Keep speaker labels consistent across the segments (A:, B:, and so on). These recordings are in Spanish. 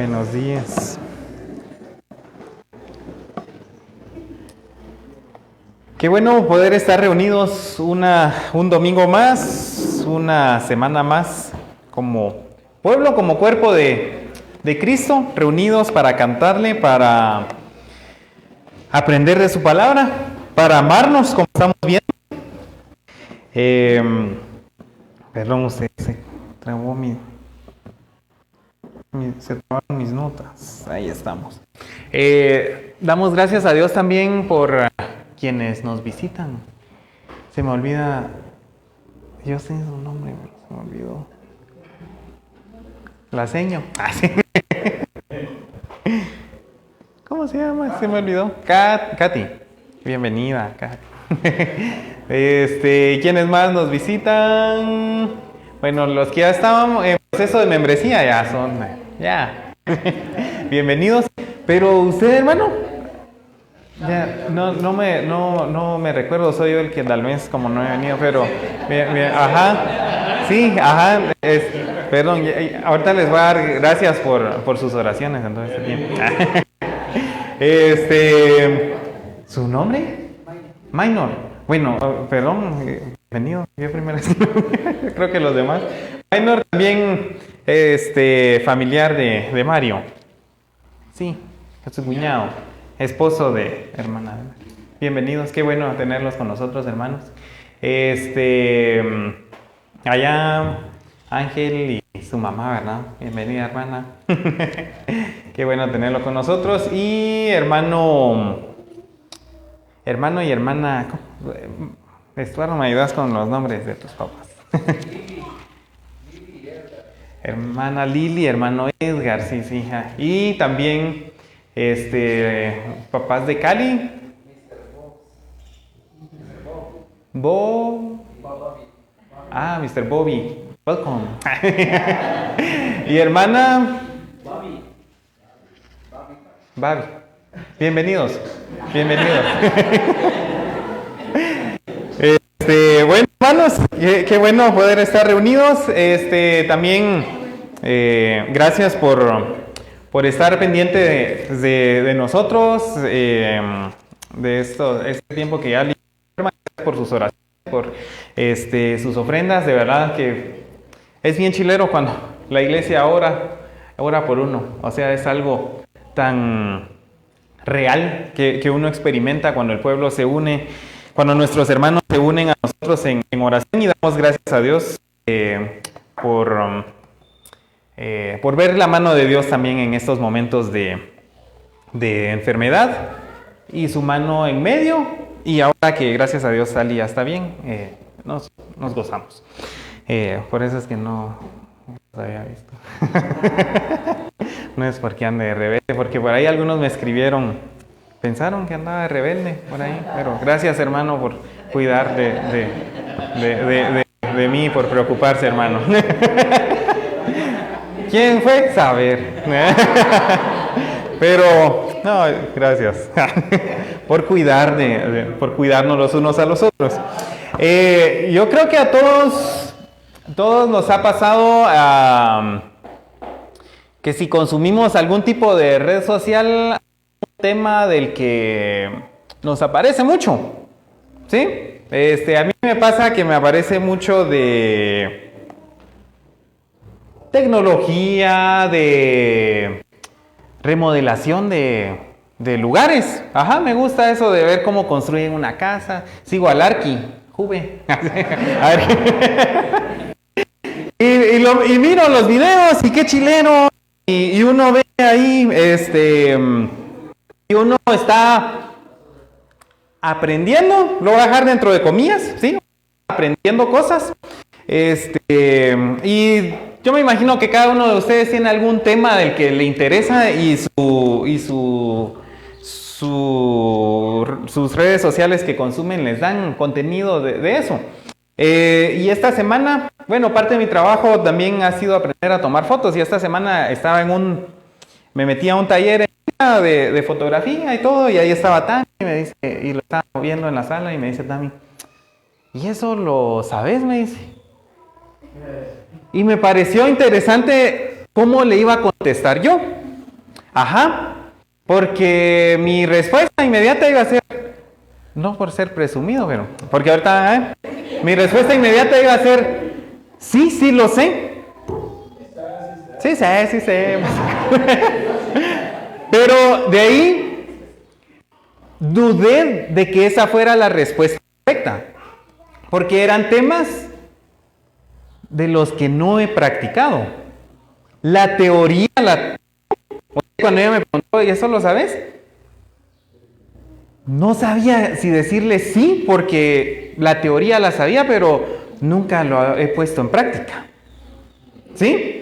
A: Buenos días. Qué bueno poder estar reunidos un domingo más, una semana más, como pueblo, como cuerpo de Cristo, reunidos para cantarle, para aprender de su palabra, para amarnos como estamos viendo. Perdón, usted se trabó se trabaron mis notas. Ahí estamos. Damos gracias a Dios también por quienes nos visitan. Se me olvida. Yo sé su nombre, se me olvidó. La seño. Sí. ¿Cómo se llama? Se me olvidó. Katy. Bienvenida, Katy. ¿Quiénes más nos visitan? Bueno, los que ya estaban en proceso de membresía ya son. Ya. Bienvenidos. Pero usted, hermano, ya, no me recuerdo, soy yo el que tal vez como no he venido, pero ajá, sí, ajá, perdón, ahorita les voy a dar gracias por sus oraciones en todo este tiempo. ¿Su nombre? Minor. Bueno, perdón, bienvenido, yo primero creo que los demás. Minor también, familiar de Mario. Sí, es su cuñado, esposo de hermana. Bienvenidos, qué bueno tenerlos con nosotros, hermanos. Allá Ángel y su mamá, ¿verdad? Bienvenida, hermana. Qué bueno tenerlo con nosotros. Y hermano y hermana, Estuardo, ¿me ayudas con los nombres de tus papás? Hermana Lili, hermano Edgar, sí, hija. Y también, papás de Cali. Mr. Bobby. Welcome. Y hermana Babi. Bienvenidos. Bueno, hermanos, qué bueno poder estar reunidos. También gracias por estar pendiente de nosotros, de este tiempo que ya por sus oraciones, por sus ofrendas. De verdad que es bien chilero cuando la iglesia ora por uno. O sea, es algo tan real que uno experimenta cuando el pueblo se une, cuando nuestros hermanos se unen a nosotros en oración, y damos gracias a Dios por ver la mano de Dios también en estos momentos de enfermedad y su mano en medio, y ahora que gracias a Dios Sally ya está bien, nos gozamos. Por eso es que no los había visto. No es porque ande de rebelde, porque por ahí algunos me escribieron, pensaron que andaba de rebelde por ahí, pero gracias, hermano, por cuidar de mí, por preocuparse, hermano. ¿Quién fue? Saber. Pero, no, gracias por por cuidarnos los unos a los otros. Yo creo que a todos nos ha pasado que si consumimos algún tipo de red social, un tema del que nos aparece mucho, ¿sí? A mí me pasa que me aparece mucho de tecnología, de remodelación de lugares. Ajá, me gusta eso de ver cómo construyen una casa. Sigo al Arqui, Juve. Y miro los videos y qué chileno. Y uno ve ahí, y uno está aprendiendo, lo voy a dejar dentro de comillas, ¿sí? Aprendiendo cosas. Y yo me imagino que cada uno de ustedes tiene algún tema del que le interesa y sus redes sociales que consumen les dan contenido de eso. Y esta semana, bueno, parte de mi trabajo también ha sido aprender a tomar fotos, y esta semana estaba me metí a un taller de fotografía y todo, y ahí estaba Tami, me dice, y lo estaba viendo en la sala, y me dice Tami, ¿y eso lo sabes? Me dice. Y me pareció interesante cómo le iba a contestar yo. Ajá, porque mi respuesta inmediata iba a ser, no por ser presumido, pero, porque ahorita, mi respuesta inmediata iba a ser, sí, sí lo sé. Sí sé, sí sé. Pero de ahí dudé de que esa fuera la respuesta correcta, porque eran temas de los que no he practicado. La teoría, cuando ella me preguntó, ¿y eso lo sabes? No sabía si decirle sí, porque la teoría la sabía, pero nunca lo he puesto en práctica. ¿Sí?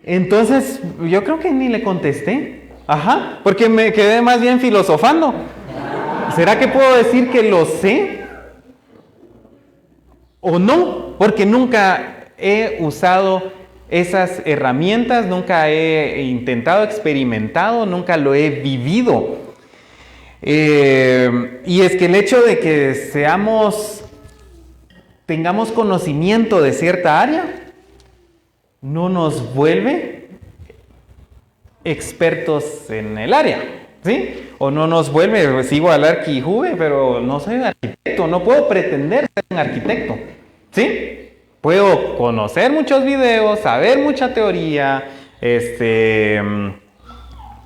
A: Entonces, yo creo que ni le contesté. Ajá, porque me quedé más bien filosofando. ¿Será que puedo decir que lo sé? ¿O no? Porque nunca he usado esas herramientas, nunca he intentado, experimentado, nunca lo he vivido. Y es que el hecho de que tengamos conocimiento de cierta área, no nos vuelve expertos en el área, ¿sí? O no nos vuelve, sigo al arquijuve, pero no soy un arquitecto, no puedo pretender ser un arquitecto, ¿sí? Puedo conocer muchos videos, saber mucha teoría,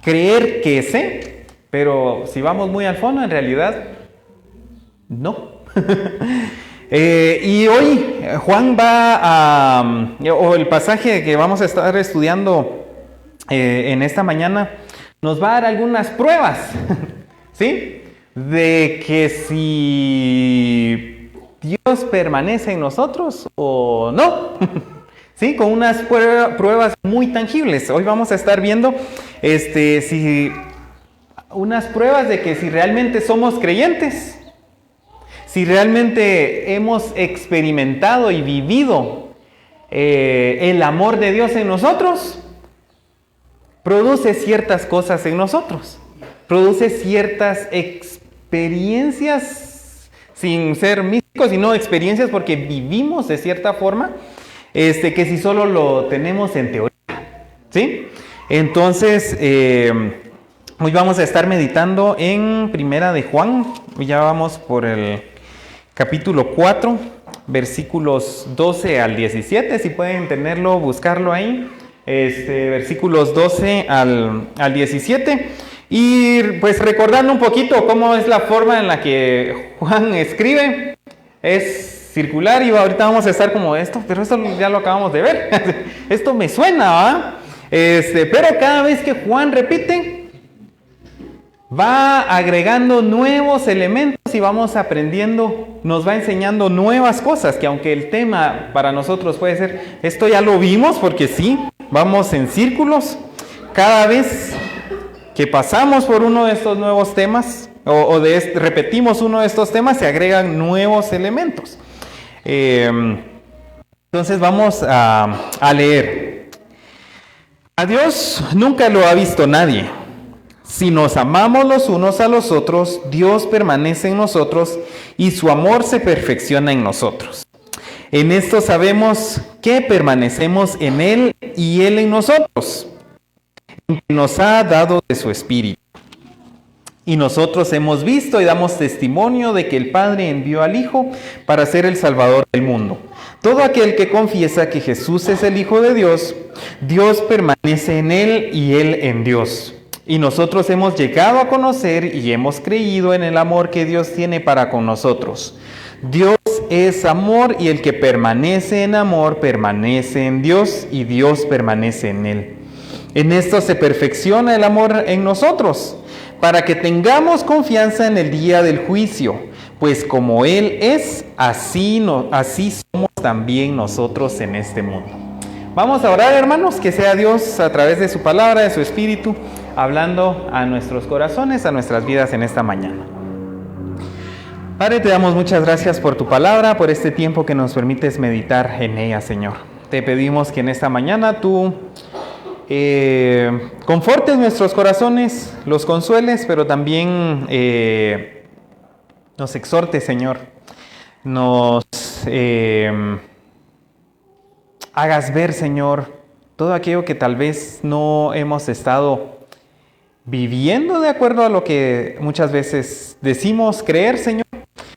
A: creer que sé, pero si vamos muy al fondo, en realidad, no. Y hoy Juan o el pasaje que vamos a estar estudiando en esta mañana, nos va a dar algunas pruebas, ¿sí? De que si Dios permanece en nosotros o no, ¿sí? Con unas pruebas muy tangibles. Hoy vamos a estar viendo unas pruebas de que si realmente somos creyentes, si realmente hemos experimentado y vivido el amor de Dios en nosotros, produce ciertas cosas en nosotros, produce ciertas experiencias, sin ser místicos, sino experiencias porque vivimos de cierta forma, que si solo lo tenemos en teoría, ¿sí? Entonces, hoy vamos a estar meditando en Primera de Juan, ya vamos por el capítulo 4, versículos 12 al 17, si pueden tenerlo, buscarlo ahí, versículos 12 al 17, y pues recordando un poquito cómo es la forma en la que Juan escribe, es circular, y ahorita vamos a estar como esto, pero esto ya lo acabamos de ver, esto me suena, ¿va? Pero cada vez que Juan repite, va agregando nuevos elementos y vamos aprendiendo, nos va enseñando nuevas cosas, que aunque el tema para nosotros puede ser, esto ya lo vimos, porque sí, vamos en círculos, cada vez que pasamos por uno de estos nuevos temas, repetimos uno de estos temas, se agregan nuevos elementos. Entonces vamos a leer. A Dios nunca lo ha visto nadie. Si nos amamos los unos a los otros, Dios permanece en nosotros y su amor se perfecciona en nosotros. En esto sabemos que permanecemos en Él y Él en nosotros, en que nos ha dado de su Espíritu. Y nosotros hemos visto y damos testimonio de que el Padre envió al Hijo para ser el Salvador del mundo. Todo aquel que confiesa que Jesús es el Hijo de Dios, Dios permanece en Él y Él en Dios. Y nosotros hemos llegado a conocer y hemos creído en el amor que Dios tiene para con nosotros. Dios es amor y el que permanece en amor permanece en Dios y Dios permanece en él. En esto se perfecciona el amor en nosotros, para que tengamos confianza en el día del juicio, pues como Él es, así somos también nosotros en este mundo. Vamos a orar, hermanos, que sea Dios a través de su palabra, de su Espíritu, hablando a nuestros corazones, a nuestras vidas en esta mañana. Padre, te damos muchas gracias por tu palabra, por este tiempo que nos permites meditar en ella, Señor. Te pedimos que en esta mañana tú confortes nuestros corazones, los consueles, pero también nos exhortes, Señor. Nos hagas ver, Señor, todo aquello que tal vez no hemos estado viviendo de acuerdo a lo que muchas veces decimos creer, Señor.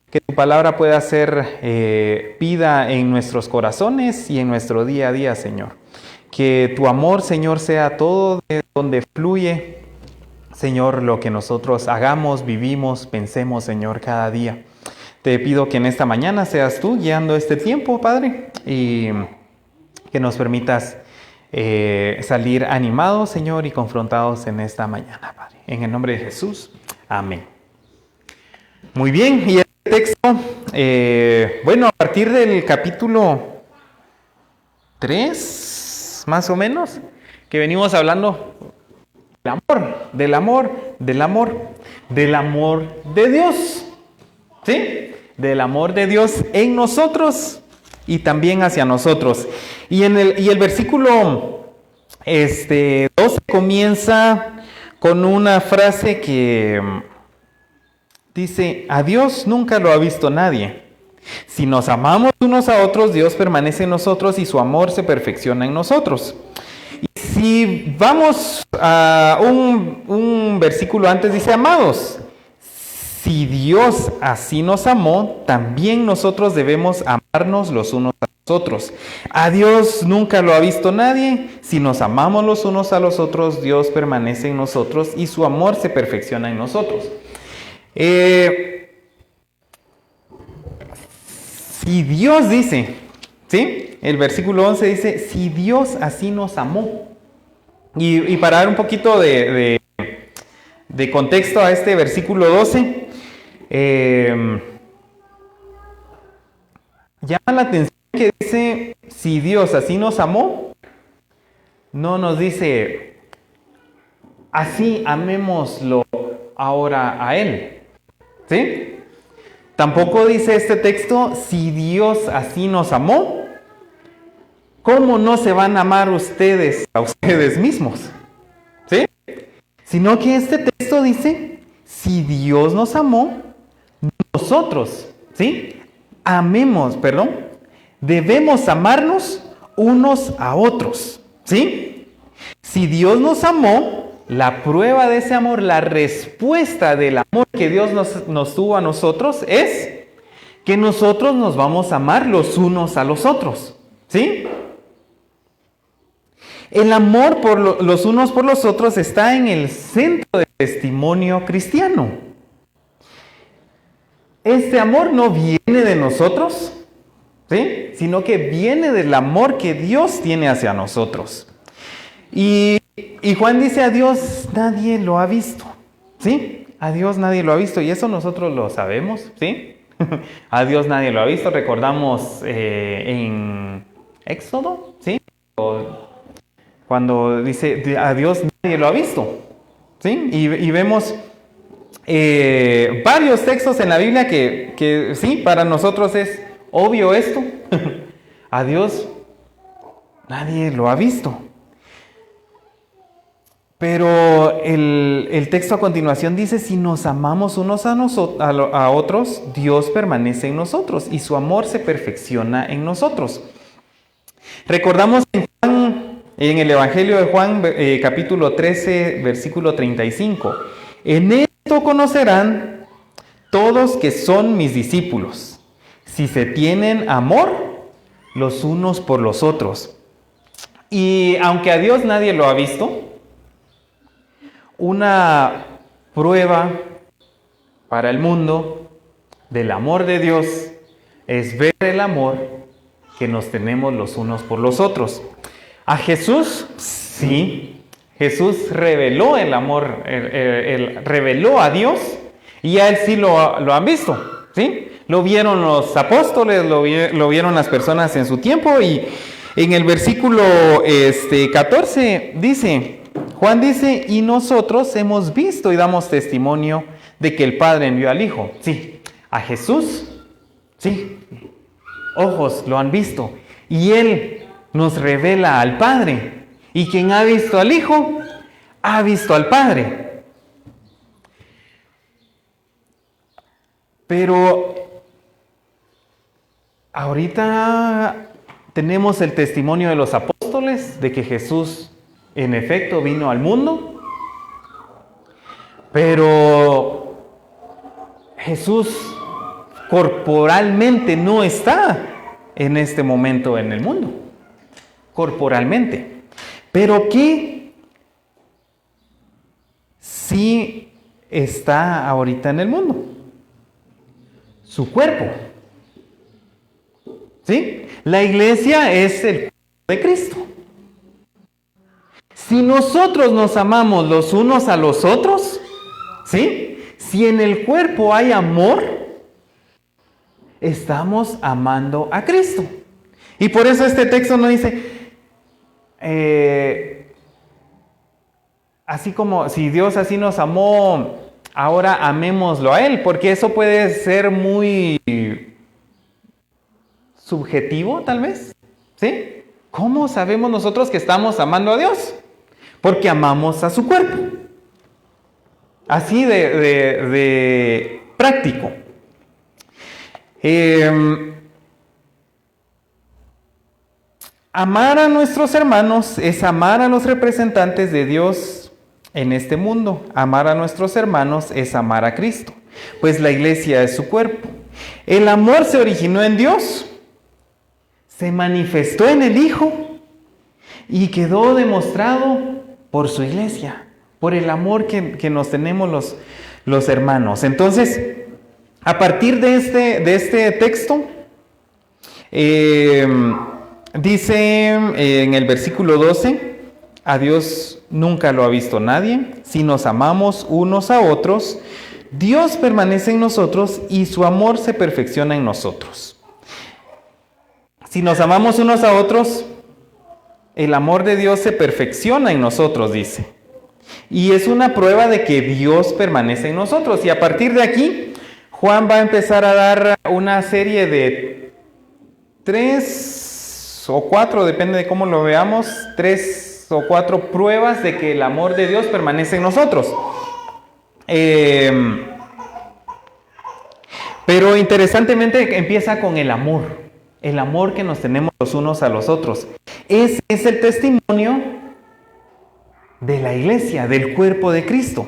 A: Que tu palabra pueda ser vida en nuestros corazones y en nuestro día a día, Señor. Que tu amor, Señor, sea todo de donde fluye, Señor, lo que nosotros hagamos, vivimos, pensemos, Señor, cada día. Te pido que en esta mañana seas tú guiando este tiempo, Padre, y que nos permitas salir animados, Señor, y confrontados en esta mañana, Padre. En el nombre de Jesús, amén. Muy bien, y el texto, bueno, a partir del capítulo 3, más o menos, que venimos hablando del amor de Dios, ¿sí? Del amor de Dios en nosotros y también hacia nosotros. Y el versículo 12 comienza con una frase que dice: a Dios nunca lo ha visto nadie. Si nos amamos unos a otros, Dios permanece en nosotros y su amor se perfecciona en nosotros. Y si vamos a un versículo antes, dice: amados, si Dios así nos amó, también nosotros debemos amarnos los unos a los otros. A Dios nunca lo ha visto nadie. Si nos amamos los unos a los otros, Dios permanece en nosotros y su amor se perfecciona en nosotros. Si Dios dice, ¿sí? El versículo 11 dice: si Dios así nos amó. Y para dar un poquito de contexto a este versículo 12, llama la atención que dice: si Dios así nos amó. No nos dice: así amémoslo ahora a Él, ¿sí? Tampoco dice este texto: si Dios así nos amó, ¿cómo no se van a amar ustedes a ustedes mismos? ¿Sí? Sino que este texto dice: si Dios nos amó, nosotros, ¿sí? Debemos amarnos unos a otros, ¿sí? Si Dios nos amó, la prueba de ese amor, la respuesta del amor que Dios nos tuvo a nosotros es que nosotros nos vamos a amar los unos a los otros, ¿sí? El amor por los unos por los otros está en el centro del testimonio cristiano. Este amor no viene de nosotros, ¿sí? Sino que viene del amor que Dios tiene hacia nosotros. Y Juan dice: a Dios nadie lo ha visto, ¿sí? A Dios nadie lo ha visto, y eso nosotros lo sabemos, ¿sí? A Dios nadie lo ha visto. Recordamos en Éxodo, ¿sí? Cuando dice: a Dios nadie lo ha visto, ¿sí? Y vemos varios textos en la Biblia que sí, para nosotros es obvio esto. A Dios nadie lo ha visto. Pero el texto a continuación dice: si nos amamos unos a otros, Dios permanece en nosotros y su amor se perfecciona en nosotros. Recordamos en el Evangelio de Juan, capítulo 13, versículo 35. En esto conocerán todos que son mis discípulos, si se tienen amor los unos por los otros. Y aunque a Dios nadie lo ha visto, una prueba para el mundo del amor de Dios es ver el amor que nos tenemos los unos por los otros. A Jesús, sí, Jesús reveló el amor, reveló a Dios, y a Él sí lo han visto, ¿sí? Lo vieron los apóstoles, lo vieron las personas en su tiempo, y en el versículo 14 dice... Juan dice: y nosotros hemos visto y damos testimonio de que el Padre envió al Hijo. Sí, a Jesús, sí, ojos lo han visto. Y Él nos revela al Padre. Y quien ha visto al Hijo, ha visto al Padre. Pero ahorita tenemos el testimonio de los apóstoles de que Jesús en efecto vino al mundo, pero Jesús corporalmente no está en este momento en el mundo, corporalmente. Pero que sí está ahorita en el mundo, su cuerpo. ¿Sí? La iglesia es el cuerpo de Cristo. Si nosotros nos amamos los unos a los otros, ¿sí? Si en el cuerpo hay amor, estamos amando a Cristo. Y por eso este texto no dice, así como si Dios así nos amó, ahora amémoslo a Él, porque eso puede ser muy subjetivo, tal vez. ¿Sí? ¿Cómo sabemos nosotros que estamos amando a Dios? Porque amamos a su cuerpo. Así de práctico. Amar a nuestros hermanos es amar a los representantes de Dios en este mundo. Amar a nuestros hermanos es amar a Cristo, pues la iglesia es su cuerpo. El amor se originó en Dios, se manifestó en el Hijo y quedó demostrado por su iglesia, por el amor que nos tenemos los hermanos. Entonces, a partir de este texto, dice en el versículo 12, a Dios nunca lo ha visto nadie. Si nos amamos unos a otros, Dios permanece en nosotros y su amor se perfecciona en nosotros. Si nos amamos unos a otros, el amor de Dios se perfecciona en nosotros, dice. Y es una prueba de que Dios permanece en nosotros. Y a partir de aquí, Juan va a empezar a dar una serie de 3 o 4, depende de cómo lo veamos, 3 o 4 pruebas de que el amor de Dios permanece en nosotros. Pero interesantemente empieza con el amor que nos tenemos los unos a los otros. Ese es el testimonio de la iglesia, del cuerpo de Cristo.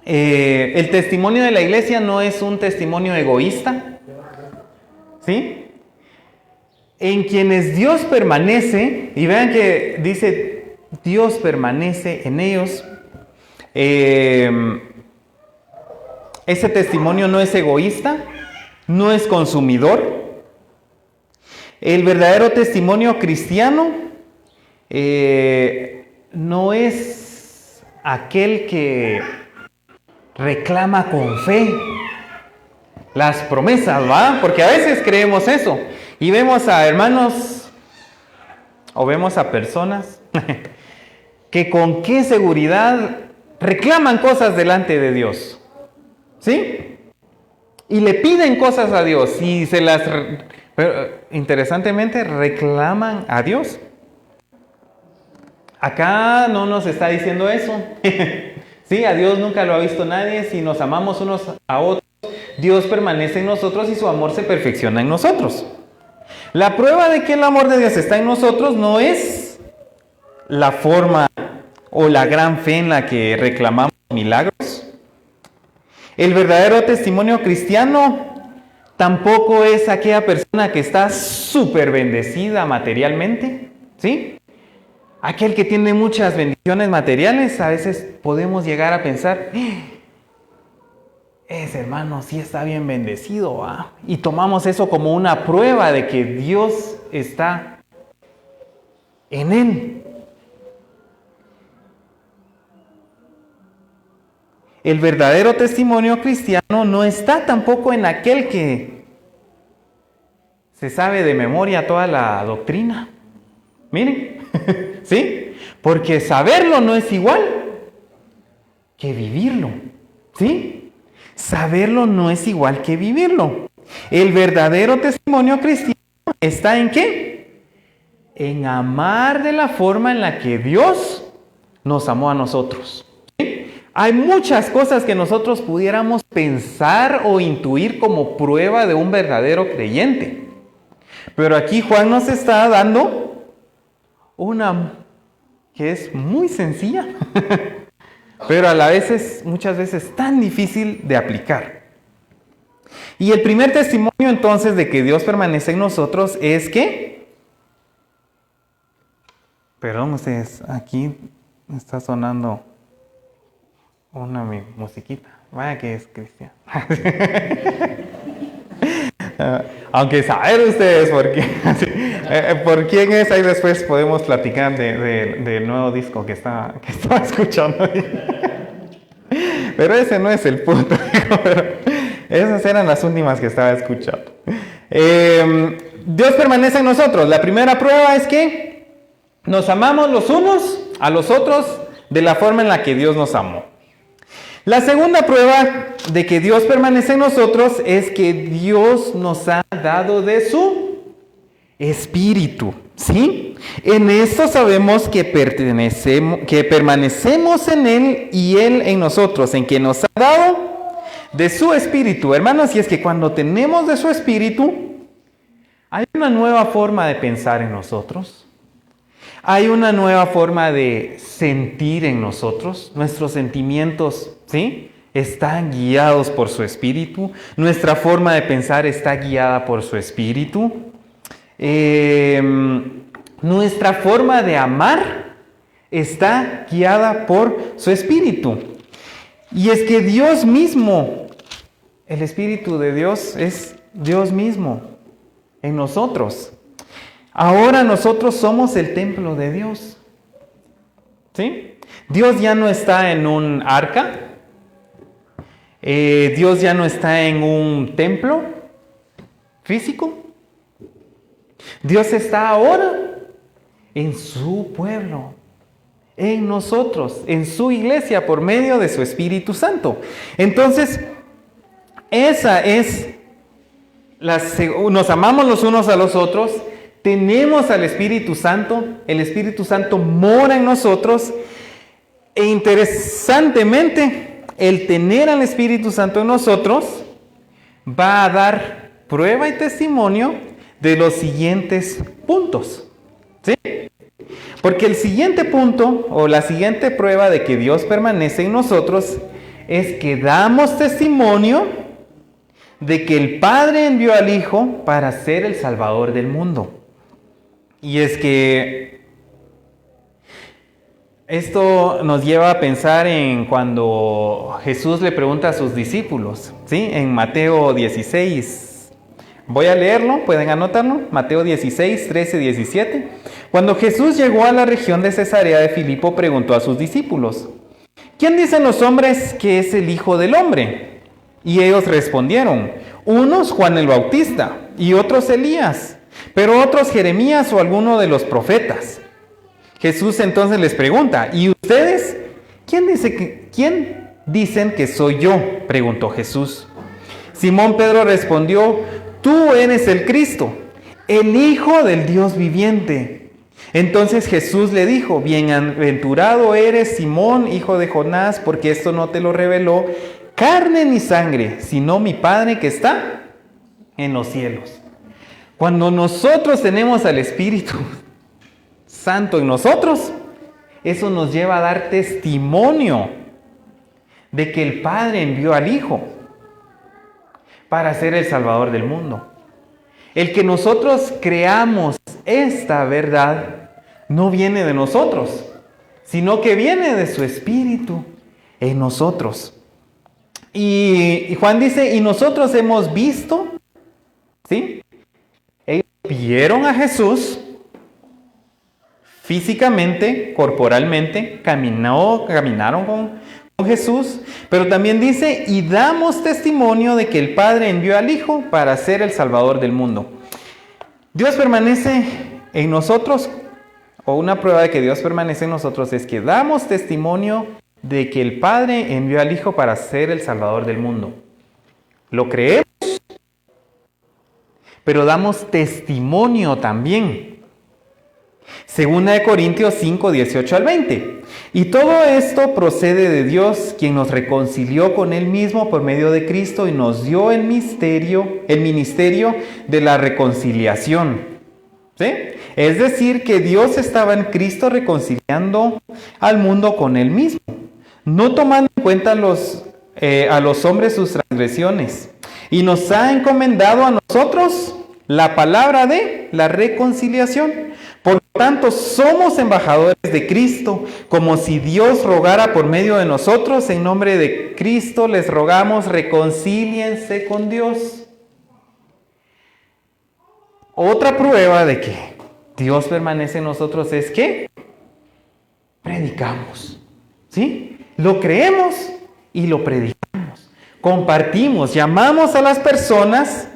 A: El testimonio de la iglesia no es un testimonio egoísta, ¿sí? En quienes Dios permanece, y vean que dice Dios permanece en ellos, ese testimonio no es egoísta, no es consumidor. El verdadero testimonio cristiano no es aquel que reclama con fe las promesas, ¿va? Porque a veces creemos eso y vemos a hermanos o vemos a personas que con qué seguridad reclaman cosas delante de Dios, ¿sí? Y le piden cosas a Dios y se las... Pero interesantemente reclaman a Dios. Acá no nos está diciendo eso. Sí, a Dios nunca lo ha visto nadie. Si nos amamos unos a otros, Dios permanece en nosotros y su amor se perfecciona en nosotros. La prueba de que el amor de Dios está en nosotros no es la forma o la gran fe en la que reclamamos milagros. El verdadero testimonio cristiano tampoco es aquella persona que está súper bendecida materialmente, ¿sí? Aquel que tiene muchas bendiciones materiales, a veces podemos llegar a pensar, ese hermano sí está bien bendecido, ¿va? Y tomamos eso como una prueba de que Dios está en él. El verdadero testimonio cristiano no está tampoco en aquel que se sabe de memoria toda la doctrina. Miren, ¿sí? Porque saberlo no es igual que vivirlo, ¿sí? Saberlo no es igual que vivirlo. El verdadero testimonio cristiano está en ¿qué? En amar de la forma en la que Dios nos amó a nosotros. Hay muchas cosas que nosotros pudiéramos pensar o intuir como prueba de un verdadero creyente. Pero aquí Juan nos está dando una que es muy sencilla, pero a la vez es muchas veces tan difícil de aplicar. Y el primer testimonio entonces de que Dios permanece en nosotros es que, perdón ustedes, aquí me está sonando una musiquita, vaya que es cristiano. Aunque saber ustedes por quién es, ahí después podemos platicar del nuevo disco que estaba escuchando. Pero ese no es el punto, pero esas eran las últimas que estaba escuchando. Dios permanece en nosotros. La primera prueba es que nos amamos los unos a los otros de la forma en la que Dios nos amó. La segunda prueba de que Dios permanece en nosotros es que Dios nos ha dado de su Espíritu, ¿sí? En esto sabemos que permanecemos en Él y Él en nosotros, en que nos ha dado de su Espíritu. Hermanos, y es que cuando tenemos de su Espíritu, hay una nueva forma de pensar en nosotros. Hay una nueva forma de sentir en nosotros. Nuestros sentimientos, ¿sí?, están guiados por su Espíritu. Nuestra forma de pensar está guiada por su Espíritu. Nuestra forma de amar está guiada por su Espíritu. Y es que Dios mismo, el Espíritu de Dios es Dios mismo en nosotros. Ahora nosotros somos el templo de Dios. ¿Sí? Dios ya no está en un arca. Dios ya no está en un templo físico. Dios está ahora en su pueblo, en nosotros, en su iglesia, por medio de su Espíritu Santo. Entonces, esa es nos amamos los unos a los otros. Tenemos al Espíritu Santo, el Espíritu Santo mora en nosotros e interesantemente el tener al Espíritu Santo en nosotros va a dar prueba y testimonio de los siguientes puntos, ¿sí? Porque el siguiente punto o la siguiente prueba de que Dios permanece en nosotros es que damos testimonio de que el Padre envió al Hijo para ser el Salvador del mundo. Y es que esto nos lleva a pensar en cuando Jesús le pregunta a sus discípulos, ¿sí? En Mateo 16, voy a leerlo, pueden anotarlo, Mateo 16, 13, 17. Cuando Jesús llegó a la región de Cesarea de Filipo, preguntó a sus discípulos, ¿quién dicen los hombres que es el Hijo del Hombre? Y ellos respondieron, unos Juan el Bautista y otros Elías, pero otros Jeremías o alguno de los profetas. Jesús entonces les pregunta, ¿y ustedes? ¿Quién dicen que soy yo?, preguntó Jesús. Simón Pedro respondió, tú eres el Cristo, el Hijo del Dios viviente. Entonces Jesús le dijo, bienaventurado eres Simón, hijo de Jonás, porque esto no te lo reveló carne ni sangre, sino mi Padre que está en los cielos. Cuando nosotros tenemos al Espíritu Santo en nosotros, eso nos lleva a dar testimonio de que el Padre envió al Hijo para ser el Salvador del mundo. El que nosotros creamos esta verdad no viene de nosotros, sino que viene de su Espíritu en nosotros. Y Juan dice, y nosotros hemos visto, ¿sí? Ellos vieron a Jesús físicamente, corporalmente, caminaron con Jesús, pero también dice, y damos testimonio de que el Padre envió al Hijo para ser el Salvador del mundo. Dios permanece en nosotros, o una prueba de que Dios permanece en nosotros es que damos testimonio de que el Padre envió al Hijo para ser el Salvador del mundo. Lo creemos, pero damos testimonio también. Segunda de Corintios 5, 18 al 20. Y todo esto procede de Dios, quien nos reconcilió con Él mismo por medio de Cristo y nos dio el ministerio de la reconciliación. ¿Sí? Es decir, que Dios estaba en Cristo reconciliando al mundo con Él mismo, no tomando en cuenta a los hombres sus transgresiones. Y nos ha encomendado a nosotros la palabra de la reconciliación. Por lo tanto, somos embajadores de Cristo, como si Dios rogara por medio de nosotros. En nombre de Cristo les rogamos, reconcíliense con Dios. Otra prueba de que Dios permanece en nosotros es que predicamos, ¿sí? Lo creemos y lo predicamos. Compartimos, llamamos a las personas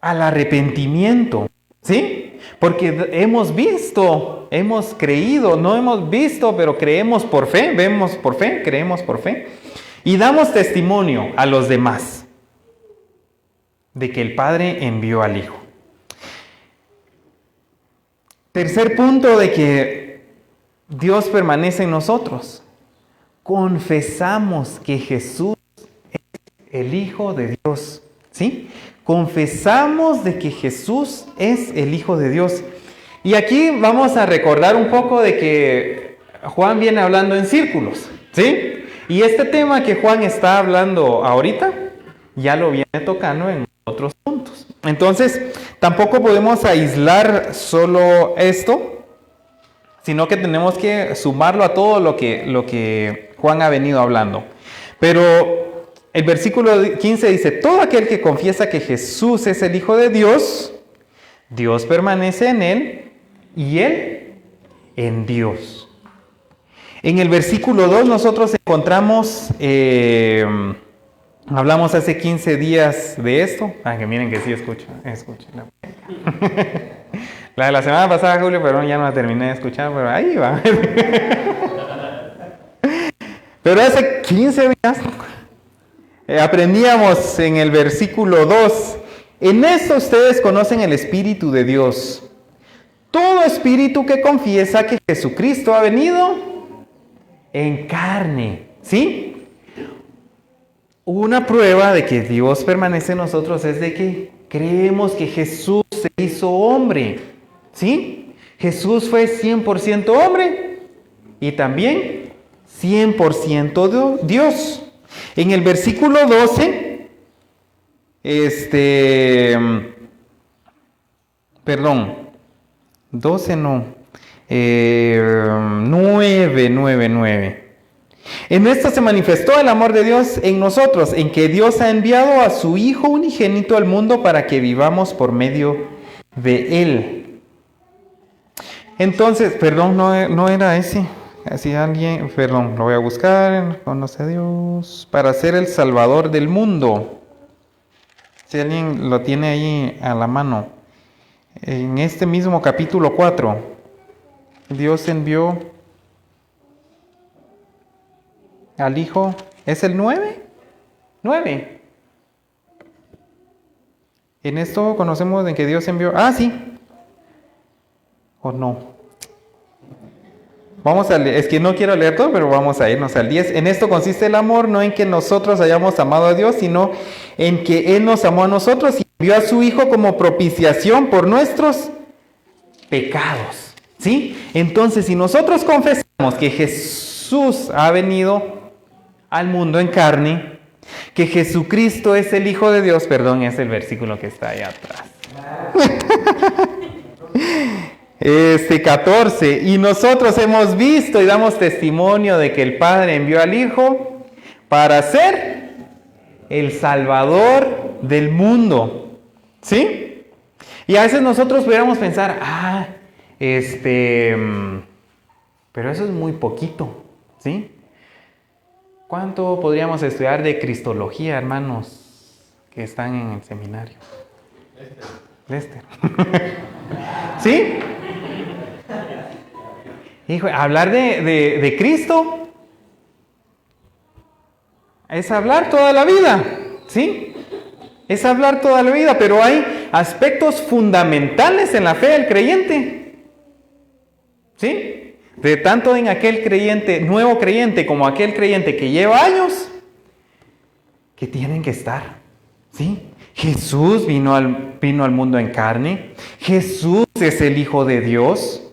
A: al arrepentimiento, ¿sí? Porque hemos visto, hemos creído, no hemos visto, pero creemos por fe, vemos por fe, creemos por fe. Y damos testimonio a los demás de que el Padre envió al Hijo. Tercer punto de que Dios permanece en nosotros. Confesamos que Jesús es el Hijo de Dios, ¿sí? Confesamos de que Jesús es el Hijo de Dios. Y aquí vamos a recordar un poco de que Juan viene hablando en círculos, ¿sí? Y este tema que Juan está hablando ahorita, ya lo viene tocando en otros puntos. Entonces, tampoco podemos aislar solo esto, sino que tenemos que sumarlo a todo lo que Juan ha venido hablando. Pero el versículo 15 dice, todo aquel que confiesa que Jesús es el Hijo de Dios, Dios permanece en él y él en Dios. En el versículo 2 nosotros encontramos, hablamos hace 15 días de esto. Que miren que sí escuchen. La de la semana pasada, Julio, pero ya no la terminé de escuchar, pero ahí va. Pero hace 15 días aprendíamos en el versículo 2, en esto ustedes conocen el Espíritu de Dios. Todo espíritu que confiesa que Jesucristo ha venido en carne, ¿sí? Una prueba de que Dios permanece en nosotros es de que creemos que Jesús se hizo hombre, ¿sí? Jesús fue 100% hombre y también 100% Dios. En el versículo 12, 9. En esto se manifestó el amor de Dios en nosotros, en que Dios ha enviado a su Hijo unigénito al mundo para que vivamos por medio de Él. Entonces, no era ese. Si alguien, lo voy a buscar, conoce a Dios, para ser el Salvador del mundo. Si alguien lo tiene ahí a la mano. En este mismo capítulo 4, Dios envió al Hijo. ¿Es el 9? 9. En esto conocemos en que Dios envió. Sí. ¿O no? Vamos a leer, es que no quiero leer todo, pero vamos a irnos al 10. En esto consiste el amor, no en que nosotros hayamos amado a Dios, sino en que Él nos amó a nosotros y envió a su Hijo como propiciación por nuestros pecados, ¿sí? Entonces, si nosotros confesamos que Jesús ha venido al mundo en carne, que Jesucristo es el Hijo de Dios, es el versículo que está ahí atrás. 14, y nosotros hemos visto y damos testimonio de que el Padre envió al Hijo para ser el Salvador del mundo, ¿sí? Y a veces nosotros pudiéramos pensar, pero eso es muy poquito, ¿sí? ¿Cuánto podríamos estudiar de cristología, hermanos, que están en el seminario? Lester. ¿Sí? Hijo, hablar de Cristo es hablar toda la vida, ¿sí? Es hablar toda la vida, pero hay aspectos fundamentales en la fe del creyente, ¿sí? de tanto en aquel creyente, nuevo creyente, como aquel creyente que lleva años, que tienen que estar, ¿sí? Jesús vino al mundo en carne. Jesús es el Hijo de Dios.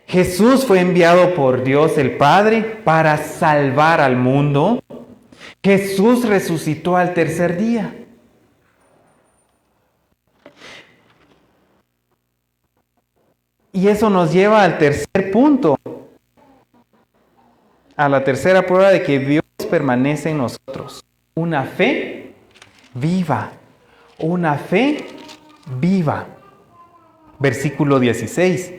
A: Jesús fue enviado por Dios el Padre para salvar al mundo. Jesús resucitó al tercer día. Y eso nos lleva al tercer punto, a la tercera prueba de que Dios permanece en nosotros. Una fe viva, una fe viva. Versículo 16.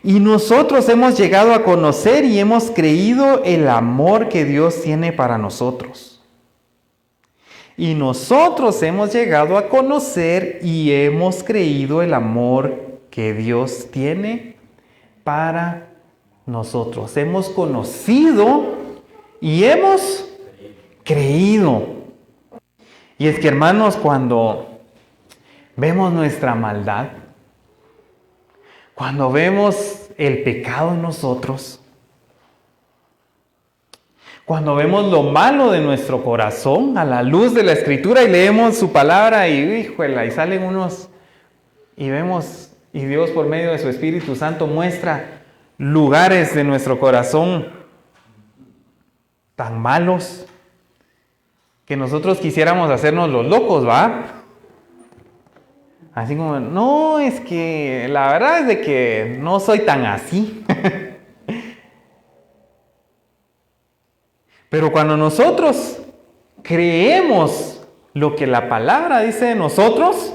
A: Y nosotros hemos llegado a conocer y hemos creído el amor que Dios tiene para nosotros. Y nosotros hemos llegado a conocer y hemos creído el amor que Dios tiene para nosotros. Hemos conocido y hemos creído. Y es que, hermanos, cuando vemos nuestra maldad, cuando vemos el pecado en nosotros, cuando vemos lo malo de nuestro corazón a la luz de la Escritura y leemos su palabra y híjole, y salen unos y vemos, y Dios por medio de su Espíritu Santo muestra lugares de nuestro corazón tan malos que nosotros quisiéramos hacernos los locos, ¿va? Así como, no, es que la verdad es de que no soy tan así. Pero cuando nosotros creemos lo que la palabra dice de nosotros,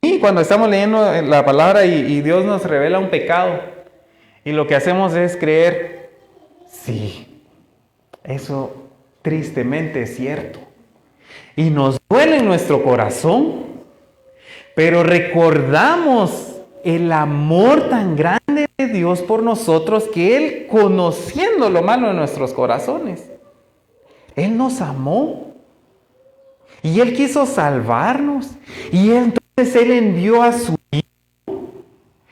A: y cuando estamos leyendo la palabra y Dios nos revela un pecado, y lo que hacemos es creer, sí, eso tristemente es cierto. Y nos duele en nuestro corazón, pero recordamos el amor tan grande de Dios por nosotros que Él, conociendo lo malo de nuestros corazones, Él nos amó y Él quiso salvarnos y entonces Él envió a su Hijo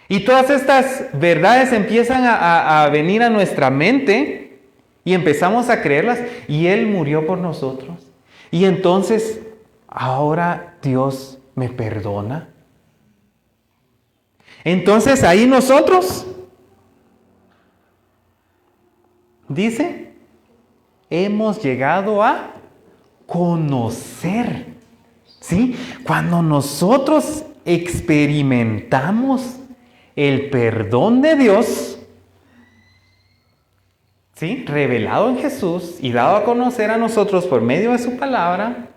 A: y todas estas verdades empiezan a venir a nuestra mente y empezamos a creerlas y Él murió por nosotros y entonces ahora Dios me perdona. Entonces ahí nosotros, dice, hemos llegado a conocer, ¿sí? Cuando nosotros experimentamos el perdón de Dios, ¿sí? Revelado en Jesús y dado a conocer a nosotros por medio de su palabra,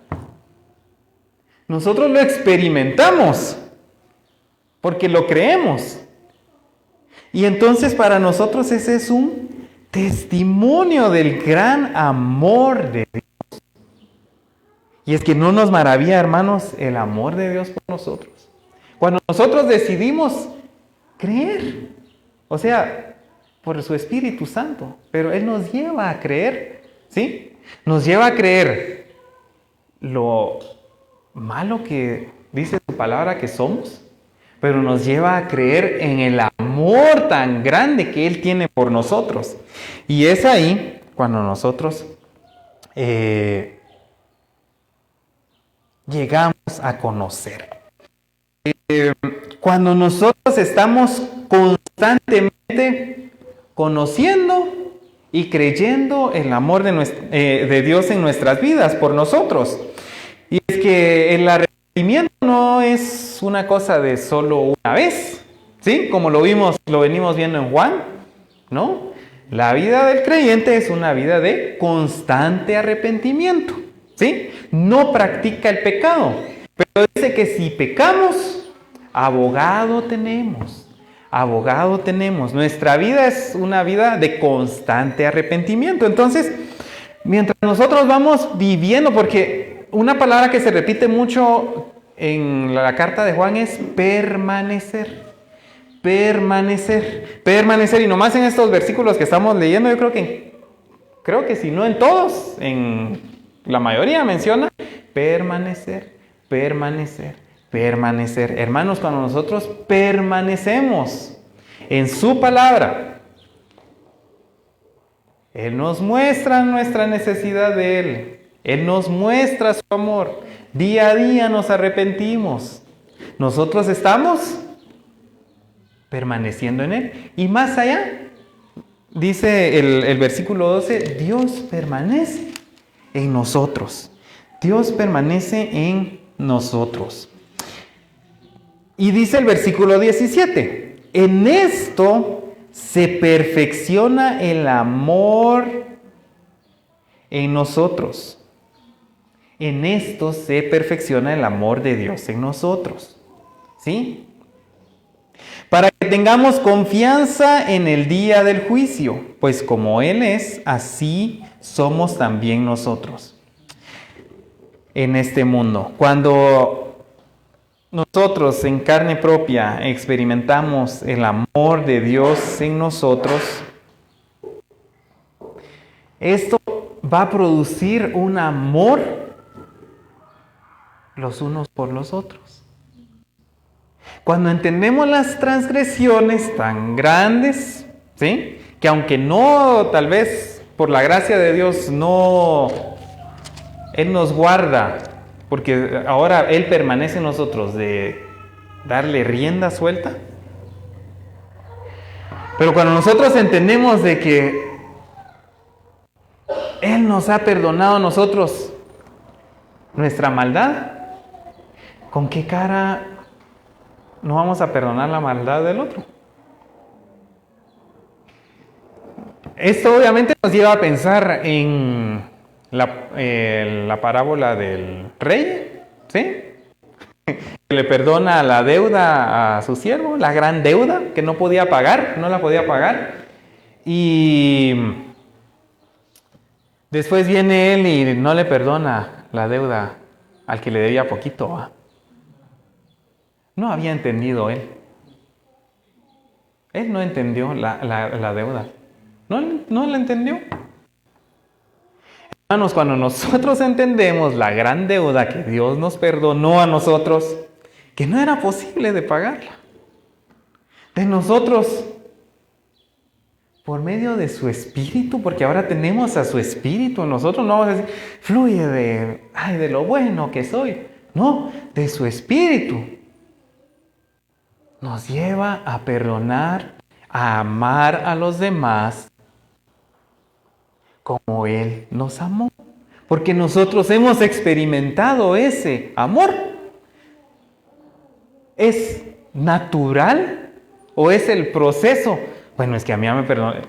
A: nosotros lo experimentamos. Porque lo creemos. Y entonces para nosotros ese es un testimonio del gran amor de Dios. Y es que no nos maravilla, hermanos, el amor de Dios por nosotros. Cuando nosotros decidimos creer, o sea, por su Espíritu Santo, pero Él nos lleva a creer, ¿sí? Nos lleva a creer lo malo que dice su palabra que somos, pero nos lleva a creer en el amor tan grande que Él tiene por nosotros. Y es ahí cuando nosotros llegamos a conocer. Cuando nosotros estamos constantemente conociendo y creyendo el amor de Dios en nuestras vidas por nosotros. Y es que el arrepentimiento no es una cosa de solo una vez, ¿sí? Como lo venimos viendo en Juan, ¿no? La vida del creyente es una vida de constante arrepentimiento, ¿sí? No practica el pecado, pero dice que si pecamos, abogado tenemos. Abogado tenemos. Nuestra vida es una vida de constante arrepentimiento. Entonces, mientras nosotros vamos viviendo, porque una palabra que se repite mucho en la carta de Juan es permanecer. Permanecer. Permanecer. Y nomás en estos versículos que estamos leyendo, yo creo que si no en todos, en la mayoría menciona permanecer, permanecer, permanecer. Hermanos, cuando nosotros permanecemos en su palabra, Él nos muestra nuestra necesidad de Él. Él nos muestra su amor. Día a día nos arrepentimos. Nosotros estamos permaneciendo en Él. Y más allá, dice el versículo 12, Dios permanece en nosotros. Dios permanece en nosotros. Y dice el versículo 17, en esto se perfecciona el amor en nosotros. En esto se perfecciona el amor de Dios en nosotros. ¿Sí? Para que tengamos confianza en el día del juicio, pues como Él es, así somos también nosotros en este mundo. Cuando nosotros en carne propia experimentamos el amor de Dios en nosotros, esto va a producir un amor los unos por los otros. Cuando entendemos las transgresiones tan grandes, ¿sí?, que aunque no, tal vez por la gracia de Dios, no, Él nos guarda, porque ahora Él permanece en nosotros, de darle rienda suelta. Pero cuando nosotros entendemos de que Él nos ha perdonado a nosotros nuestra maldad, ¿con qué cara no vamos a perdonar la maldad del otro? Esto obviamente nos lleva a pensar en la parábola del rey, ¿sí?, que le perdona la deuda a su siervo, la gran deuda que no podía pagar, no la podía pagar. Y después viene él y no le perdona la deuda al que le debía poquito. No había entendido él. Él no entendió la deuda. No la entendió. Hermanos, cuando nosotros entendemos la gran deuda que Dios nos perdonó a nosotros, que no era posible de pagarla, de nosotros, por medio de su Espíritu, porque ahora tenemos a su Espíritu en nosotros, no vamos a decir, fluye de lo bueno que soy. No, de su Espíritu nos lleva a perdonar, a amar a los demás como Él nos amó. Porque nosotros hemos experimentado ese amor. ¿Es natural o es el proceso? Bueno, es que a mí me perdonó.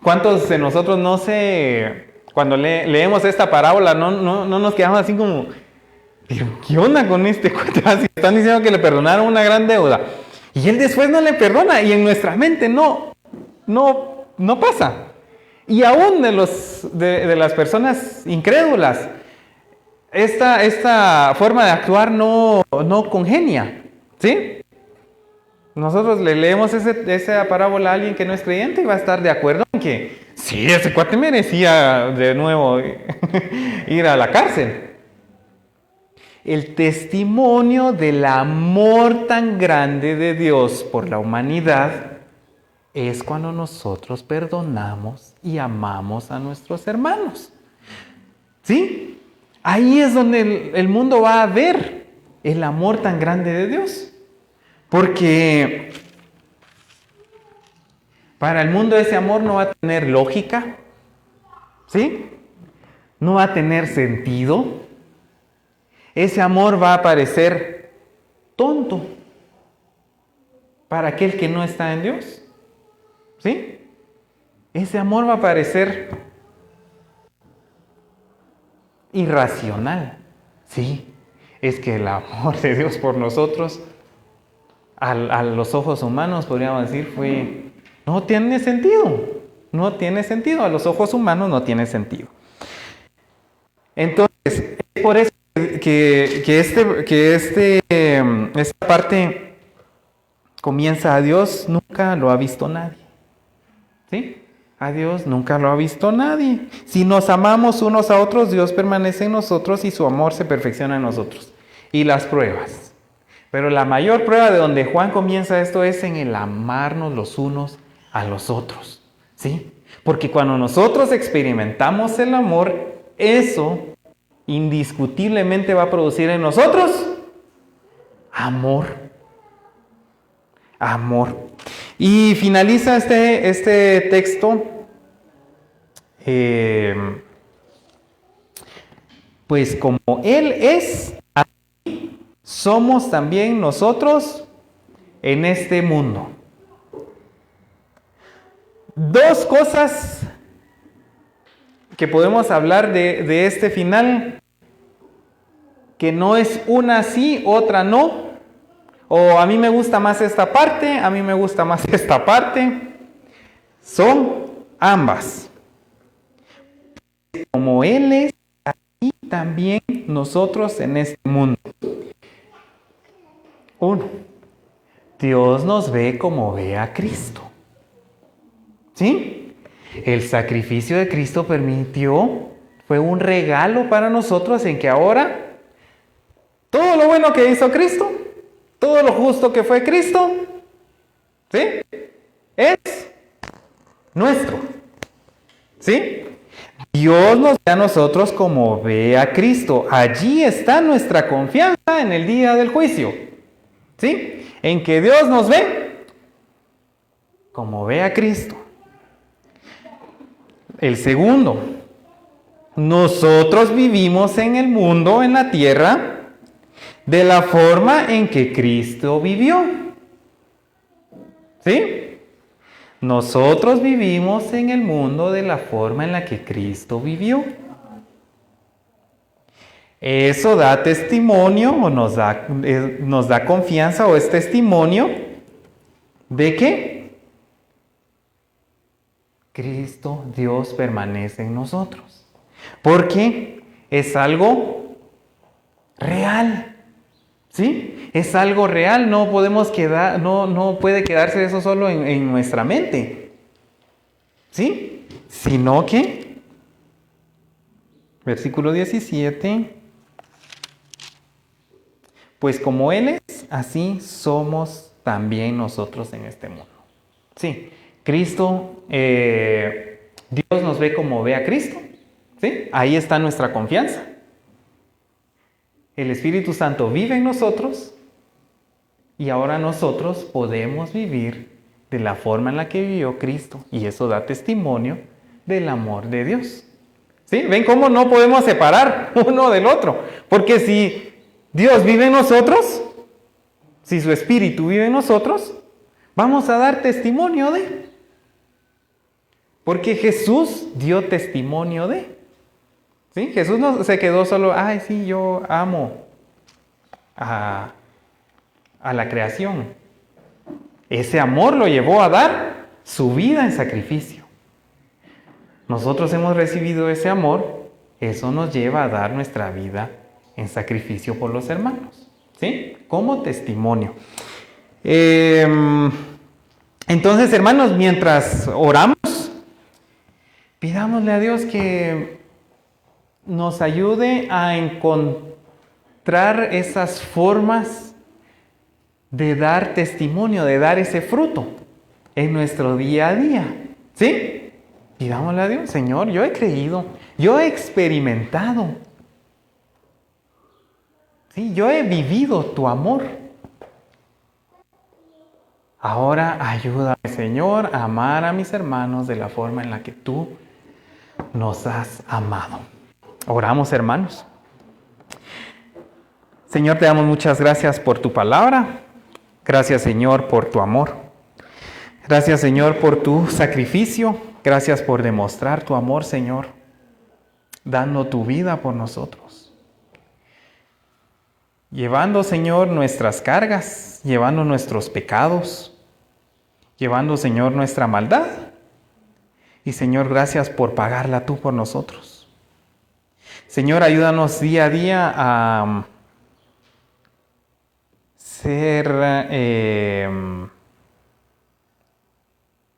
A: ¿Cuántos de nosotros no sé, cuando leemos esta parábola, no nos quedamos así como, pero qué onda con este cuate? Están diciendo que le perdonaron una gran deuda y él después no le perdona, y en nuestra mente no pasa. Y aún de las personas incrédulas, esta forma de actuar no congenia, ¿sí? Nosotros le leemos esa parábola a alguien que no es creyente y va a estar de acuerdo en que sí, ese cuate merecía de nuevo ir a la cárcel. El testimonio del amor tan grande de Dios por la humanidad es cuando nosotros perdonamos y amamos a nuestros hermanos. ¿Sí? Ahí es donde el mundo va a ver el amor tan grande de Dios. Porque para el mundo ese amor no va a tener lógica, ¿sí? No va a tener sentido. Ese amor va a parecer tonto para aquel que no está en Dios, ¿sí? Ese amor va a parecer irracional, ¿sí? Es que el amor de Dios por nosotros, a los ojos humanos, podríamos decir, no tiene sentido. No tiene sentido. A los ojos humanos no tiene sentido. Entonces, es por eso esta parte comienza: a Dios nunca lo ha visto nadie. ¿Sí? A Dios nunca lo ha visto nadie. Si nos amamos unos a otros, Dios permanece en nosotros y su amor se perfecciona en nosotros. Y las pruebas. Pero la mayor prueba de donde Juan comienza esto es en el amarnos los unos a los otros. ¿Sí? Porque cuando nosotros experimentamos el amor, eso indiscutiblemente va a producir en nosotros amor. Amor. Y finaliza este texto, pues como Él es, así somos también nosotros en este mundo. Dos cosas que podemos hablar de este final, que no es una sí, otra no, o a mí me gusta más esta parte, a mí me gusta más esta parte, son ambas. Como Él es, así también nosotros en este mundo. Uno, Dios nos ve como ve a Cristo. ¿Sí? El sacrificio de Cristo fue un regalo para nosotros en que ahora todo lo bueno que hizo Cristo, todo lo justo que fue Cristo, ¿sí? Es nuestro. ¿Sí? Dios nos ve a nosotros como ve a Cristo. Allí está nuestra confianza en el día del juicio. ¿Sí? En que Dios nos ve como ve a Cristo. El segundo, nosotros vivimos en el mundo, en la tierra, de la forma en que Cristo vivió. ¿Sí? Nosotros vivimos en el mundo de la forma en la que Cristo vivió. Eso da testimonio o nos da confianza o es testimonio de que Cristo, Dios, permanece en nosotros. Porque es algo real. ¿Sí? Es algo real, no puede quedarse eso solo en nuestra mente. ¿Sí? Sino que, versículo 17, pues como Él es, así somos también nosotros en este mundo. Sí, Cristo, Dios nos ve como ve a Cristo. ¿Sí? Ahí está nuestra confianza. El Espíritu Santo vive en nosotros y ahora nosotros podemos vivir de la forma en la que vivió Cristo. Y eso da testimonio del amor de Dios. ¿Sí? ¿Ven cómo no podemos separar uno del otro? Porque si Dios vive en nosotros, si su Espíritu vive en nosotros, vamos a dar testimonio de Él. Porque Jesús dio testimonio de Él. ¿Sí? Jesús no se quedó solo, ay, sí, yo amo a la creación. Ese amor lo llevó a dar su vida en sacrificio. Nosotros hemos recibido ese amor, eso nos lleva a dar nuestra vida en sacrificio por los hermanos. ¿Sí? Como testimonio. Entonces, hermanos, mientras oramos, pidámosle a Dios que nos ayude a encontrar esas formas de dar testimonio, de dar ese fruto en nuestro día a día. ¿Sí? Pidámosle a Dios, Señor, yo he creído, yo he experimentado, ¿sí? Yo he vivido tu amor. Ahora ayúdame, Señor, a amar a mis hermanos de la forma en la que tú nos has amado. Oramos, hermanos. Señor, te damos muchas gracias por tu palabra. Gracias, Señor, por tu amor. Gracias, Señor, por tu sacrificio. Gracias por demostrar tu amor, Señor, dando tu vida por nosotros. Llevando, Señor, nuestras cargas, llevando nuestros pecados, llevando, Señor, nuestra maldad. Y, Señor, gracias por pagarla tú por nosotros. Señor, ayúdanos día a día a ser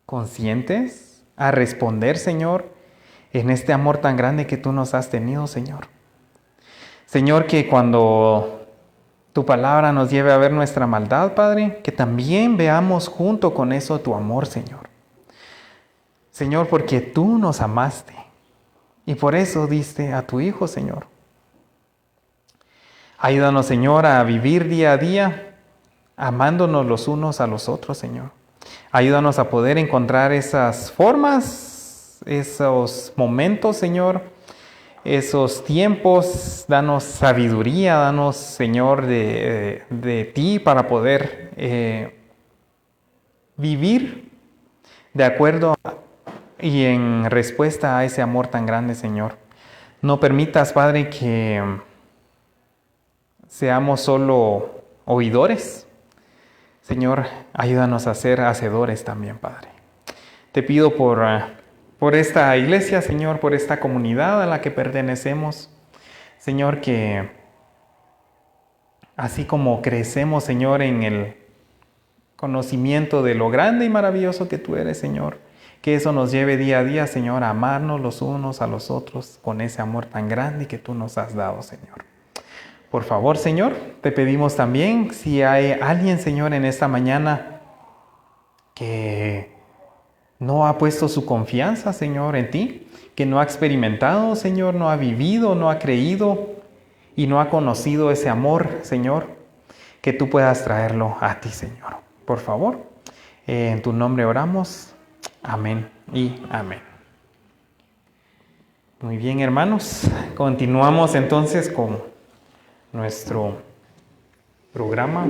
A: conscientes, a responder, Señor, en este amor tan grande que tú nos has tenido, Señor. Señor, que cuando tu palabra nos lleve a ver nuestra maldad, Padre, que también veamos junto con eso tu amor, Señor. Señor, porque tú nos amaste y por eso diste a tu Hijo, Señor. Ayúdanos, Señor, a vivir día a día amándonos los unos a los otros, Señor. Ayúdanos a poder encontrar esas formas, esos momentos, Señor, esos tiempos. Danos sabiduría, danos, Señor, de ti para poder vivir de acuerdo y en respuesta a ese amor tan grande, Señor. No permitas, Padre, que seamos solo oidores. Señor, ayúdanos a ser hacedores también, Padre. Te pido por esta iglesia, Señor, por esta comunidad a la que pertenecemos. Señor, que así como crecemos, Señor, en el conocimiento de lo grande y maravilloso que tú eres, Señor, que eso nos lleve día a día, Señor, a amarnos los unos a los otros con ese amor tan grande que tú nos has dado, Señor. Por favor, Señor, te pedimos también, si hay alguien, Señor, en esta mañana que no ha puesto su confianza, Señor, en ti, que no ha experimentado, Señor, no ha vivido, no ha creído y no ha conocido ese amor, Señor, que tú puedas traerlo a ti, Señor. Por favor, en tu nombre oramos. Amén y amén. Muy bien, hermanos, continuamos entonces con nuestro programa.